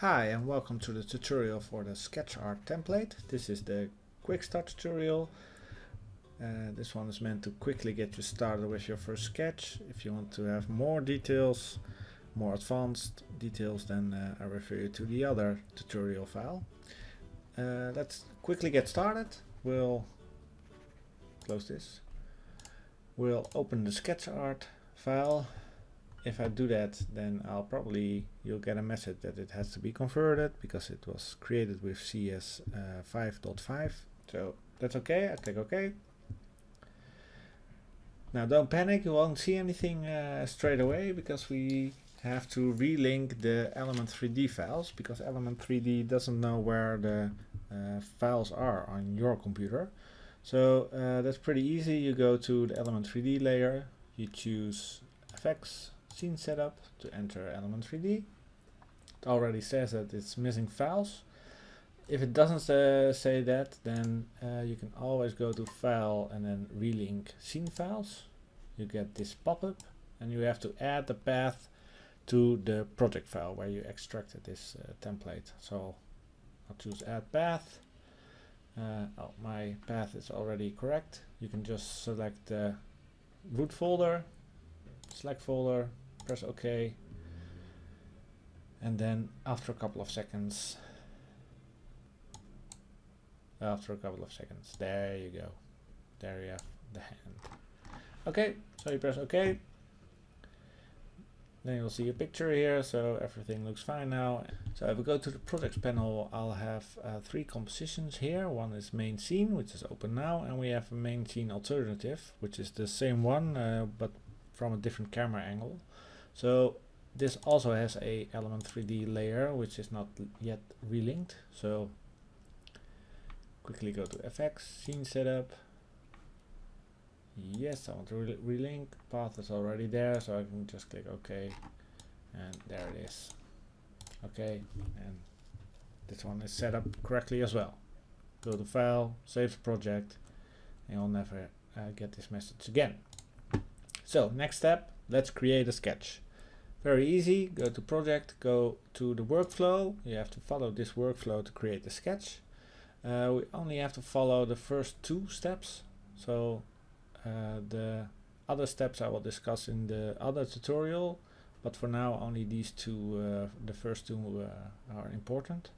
Hi and welcome to the tutorial for the sketch art template. This is the Quickstart tutorial. This one is meant to quickly get you started with your first sketch. If you want to have more details, more advanced details, then I refer you to the other tutorial file. Let's quickly get started. We'll close this. We'll open the sketch art file. If I do that, then you'll get a message that it has to be converted because it was created with CS 5.5. So that's okay. I click OK. Now don't panic, you won't see anything straight away because we have to relink the Element 3D files because Element 3D doesn't know where the files are on your computer. So that's pretty easy. You go to the Element 3D layer, you choose Effects, Scene Setup to enter Element 3D. It already says that it's missing files. If it doesn't say that, then you can always go to File and then relink Scene Files. You get this pop-up and you have to add the path to the project file where you extracted this template. So I'll choose Add Path. Oh, my path is already correct. You can just select the root folder, select folder, press OK, and then after a couple of seconds, there you go. There you have the hand. Okay, so you press OK. Then you'll see a picture here, so everything looks fine now. So if we go to the projects panel, I'll have three compositions here. One is main scene, which is open now, and we have a main scene alternative, which is the same one, but from a different camera angle. So this also has a Element 3D layer, which is not yet relinked. So quickly go to FX, Scene Setup. Yes, I want to relink. Path is already there, so I can just click OK, and there it is. Okay, and this one is set up correctly as well. Go to File, save the project, and you'll never get this message again. So next step, let's create a sketch. Very easy. Go to Project, go to the workflow. You have to follow this workflow to create the sketch. We only have to follow the first two steps. So the other steps I will discuss in the other tutorial, but for now only these two, the first two are important.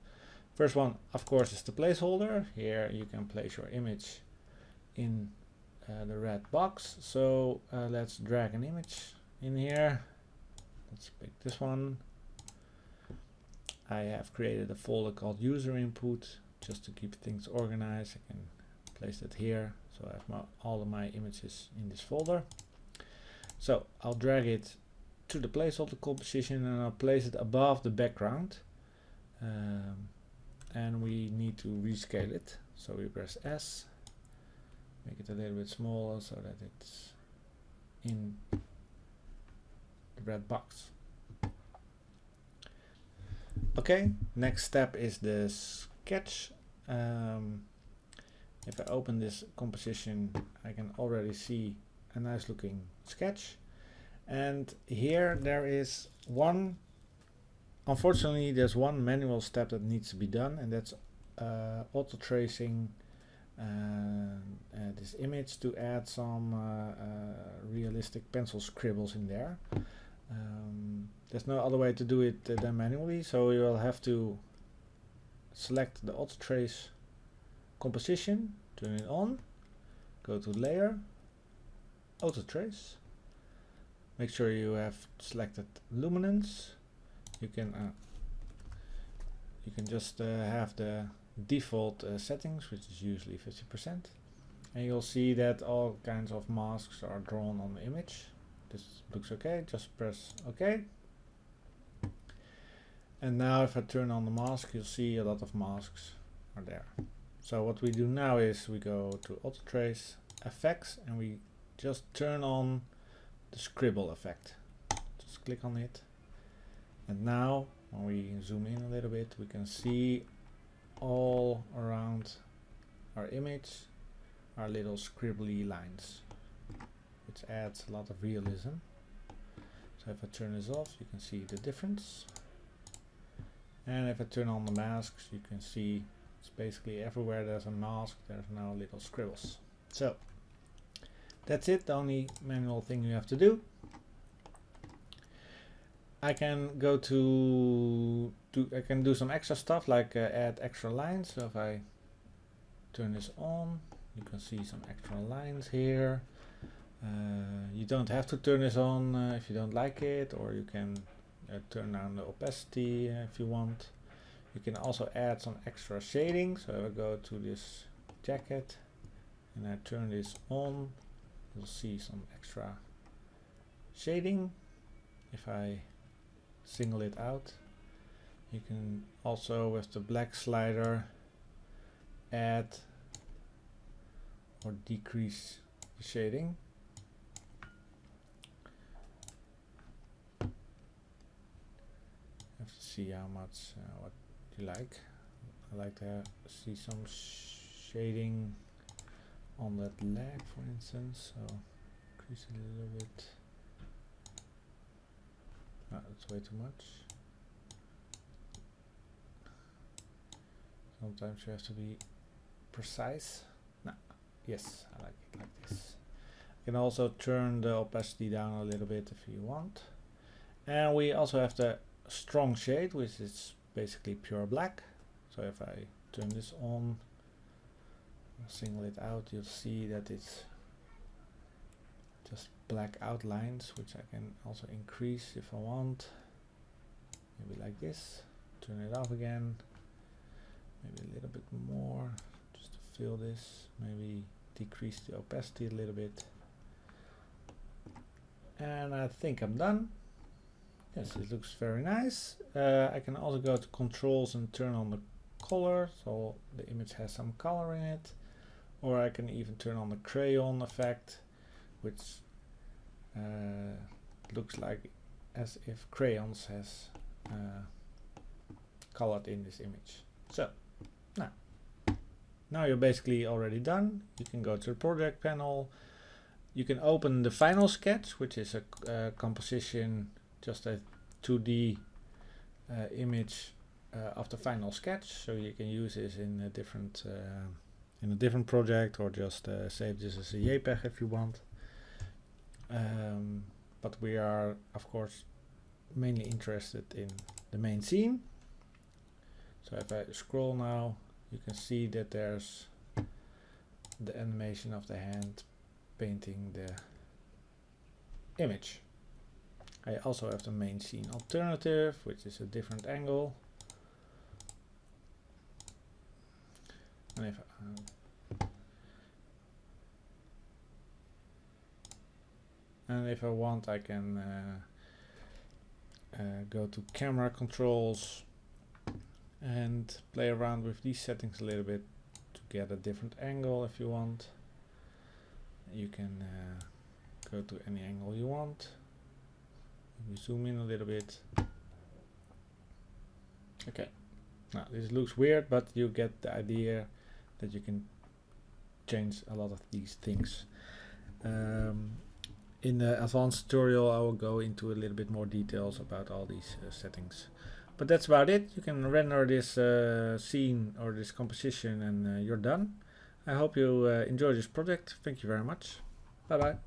First one, of course, is the placeholder. Here you can place your image in the red box. So let's drag an image in here. Let's pick this one. I have created a folder called user input just to keep things organized. I can place it here. So I have all of my images in this folder. So I'll drag it to the placeholder composition and I'll place it above the background. And we need to rescale it. So we press S, make it a little bit smaller so that it's in the red box. Okay, next step is the sketch. If I open this composition, I can already see a nice looking sketch. And here there is unfortunately there's one manual step that needs to be done, and that's auto tracing this image to add some realistic pencil scribbles in there. There's no other way to do it than manually, so you will have to select the auto trace composition, turn it on, go to layer, auto trace, make sure you have selected luminance. You can just have the default settings, which is usually 50%, and you'll see that all kinds of masks are drawn on the image. This looks okay, just press OK. And now if I turn on the mask, you'll see a lot of masks are there. So what we do now is we go to Auto Trace, Effects, and we just turn on the scribble effect. Just click on it. And now when we zoom in a little bit, we can see all around our image are little scribbly lines, which adds a lot of realism. So if I turn this off, you can see the difference. And if I turn on the masks, you can see it's basically everywhere there's a mask, there's now little scribbles. So that's it, the only manual thing you have to do. I can go to I can do some extra stuff like add extra lines. So if I turn this on, you can see some extra lines here. You don't have to turn this on if you don't like it, or you can turn down the opacity if you want. You can also add some extra shading. So if I go to this jacket and I turn this on, you'll see some extra shading. If I single it out, you can also with the black slider add or decrease the shading. You have to see how much what you like. I like to see some shading on that leg, for instance, so increase it a little bit. That's way too much. Sometimes you have to be precise. No, yes, I like it like this. You can also turn the opacity down a little bit if you want. And we also have the strong shade, which is basically pure black. So if I turn this on, single it out, you'll see that it's just black outlines, which I can also increase if I want. Maybe like this. Turn it off again. Maybe a little bit more, just to fill this. Maybe decrease the opacity a little bit. And I think I'm done. Yes, it looks very nice. I can also go to controls and turn on the color, so the image has some color in it. Or I can even turn on the crayon effect, which looks like as if crayons has colored in this image. So now you're basically already done. You can go to the project panel. You can open the final sketch, which is a composition, just a 2D image of the final sketch. So you can use this in a different project, or just save this as a JPEG if you want. But we are, of course, mainly interested in the main scene. So if I scroll now, you can see that there's the animation of the hand painting the image. I also have the main scene alternative, which is a different angle. And if I want, I can go to camera controls and play around with these settings a little bit to get a different angle if you want. You can go to any angle you want. We zoom in a little bit. Okay, now this looks weird, but you get the idea that you can change a lot of these things. In the advanced tutorial I will go into a little bit more details about all these settings. But that's about it. You can render this scene or this composition and you're done. I hope you enjoy this project. Thank you very much. Bye bye.